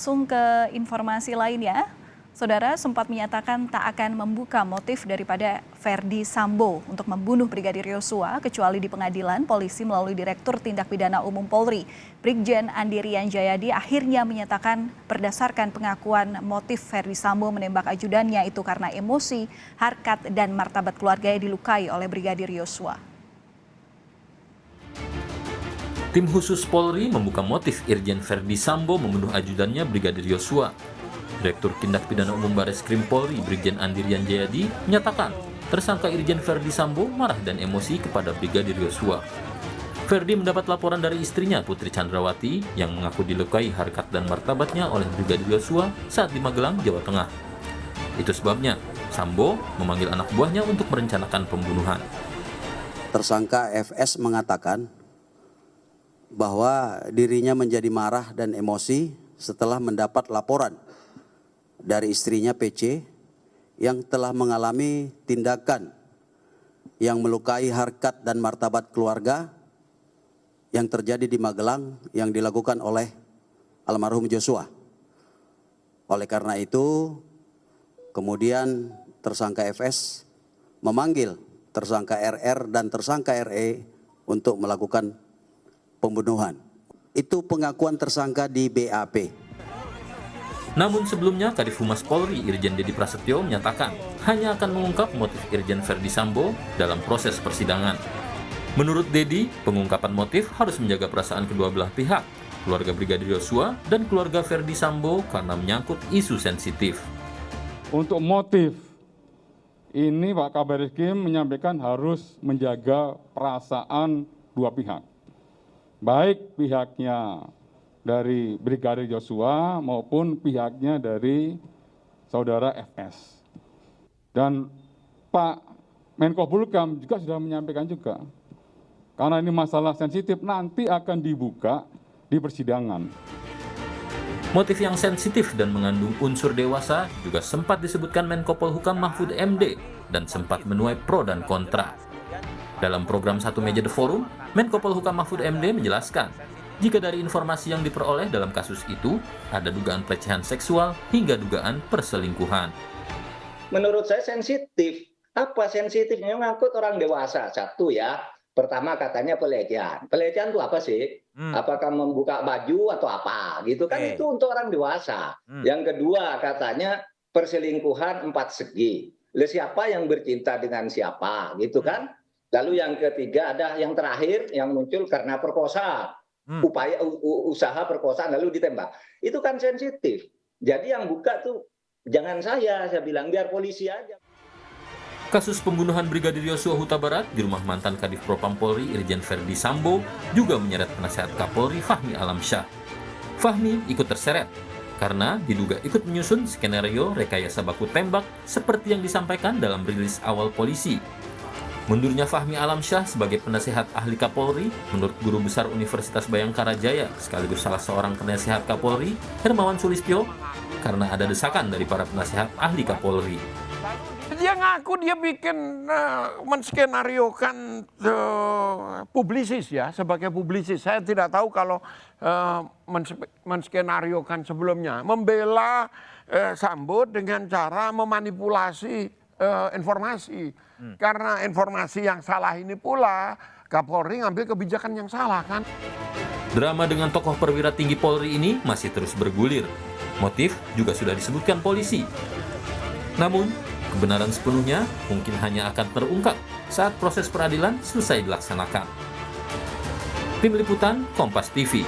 langsung ke informasi lainnya. Saudara sempat menyatakan tak akan membuka motif daripada Ferdi Sambo untuk membunuh Brigadir Yosua kecuali di pengadilan. Polisi melalui Direktur Tindak Pidana Umum Polri, Brigjen Andi Rian Jayadi, akhirnya menyatakan berdasarkan pengakuan motif Ferdi Sambo menembak ajudannya itu karena emosi, harkat, dan martabat keluarganya dilukai oleh Brigadir Yosua. Tim khusus Polri membuka motif Irjen Ferdi Sambo membunuh ajudannya Brigadir Yosua. Direktur Tindak Pidana Umum Bareskrim Polri, Brigjen Andi Rian Jayadi, menyatakan tersangka Irjen Ferdi Sambo marah dan emosi kepada Brigadir Yosua. Ferdi mendapat laporan dari istrinya Putri Chandrawati yang mengaku dilukai harkat dan martabatnya oleh Brigadir Yosua saat di Magelang, Jawa Tengah. Itu sebabnya Sambo memanggil anak buahnya untuk merencanakan pembunuhan. Tersangka FS mengatakan bahwa dirinya menjadi marah dan emosi setelah mendapat laporan dari istrinya PC yang telah mengalami tindakan yang melukai harkat dan martabat keluarga yang terjadi di Magelang yang dilakukan oleh almarhum Joshua. Oleh karena itu, kemudian tersangka FS memanggil tersangka RR dan tersangka RE untuk melakukan pembunuhan. Itu pengakuan tersangka di BAP. Namun sebelumnya, Kadif Humas Polri Irjen Dedi Prasetyo menyatakan hanya akan mengungkap motif Irjen Ferdi Sambo dalam proses persidangan. Menurut Dedi, pengungkapan motif harus menjaga perasaan kedua belah pihak, keluarga Brigadir Yosua dan keluarga Ferdi Sambo karena menyangkut isu sensitif. Untuk motif ini Pak Kabar Eskrim menyampaikan harus menjaga perasaan dua pihak, baik pihaknya dari Brigadir Yosua maupun pihaknya dari saudara FS. Dan Pak Menko Polhukam juga sudah menyampaikan juga, karena ini masalah sensitif nanti akan dibuka di persidangan. Motif yang sensitif dan mengandung unsur dewasa juga sempat disebutkan Menko Polhukam Mahfud MD dan sempat menuai pro dan kontra. Dalam program Satu Meja The Forum, Menko Polhukam Mahfud MD menjelaskan jika dari informasi yang diperoleh dalam kasus itu ada dugaan pelecehan seksual hingga dugaan perselingkuhan. Menurut saya sensitif. Apa sensitifnya? Ngangkut orang dewasa. Satu ya, pertama katanya pelecehan. Pelecehan itu apa sih? Apakah membuka baju atau apa? Gitu kan, itu untuk orang dewasa. Yang kedua katanya perselingkuhan 4 segi. Siapa yang bercinta dengan siapa? Gitu kan? Lalu yang ketiga ada yang terakhir yang muncul karena perkosa. Upaya usaha perkosaan lalu ditembak, itu kan sensitif. Jadi yang buka tuh jangan saya bilang biar polisi aja. Kasus pembunuhan Brigadir Yosua Huta Barat di rumah mantan Kadif Propam Polri Irjen Ferdi Sambo juga menyeret penasihat Kapolri Fahmi Alamsyah. Fahmi ikut terseret karena diduga ikut menyusun skenario rekayasa baku tembak seperti yang disampaikan dalam rilis awal polisi. Mundurnya Fahmi Alamsyah sebagai penasihat ahli Kapolri menurut Guru Besar Universitas Bhayangkara Jaya sekaligus salah seorang penasihat Kapolri, Hermawan Sulistyo, karena ada desakan dari para penasihat ahli Kapolri. Dia ngaku dia bikin menskenariokan publisis ya, sebagai publisis. Saya tidak tahu kalau menskenariokan sebelumnya. Membela Sambo dengan cara memanipulasi informasi. Karena informasi yang salah ini pula, Kapolri ngambil kebijakan yang salah kan. Drama dengan tokoh perwira tinggi Polri ini masih terus bergulir. Motif juga sudah disebutkan polisi. Namun, kebenaran sepenuhnya mungkin hanya akan terungkap saat proses peradilan selesai dilaksanakan. Tim Liputan Kompas TV.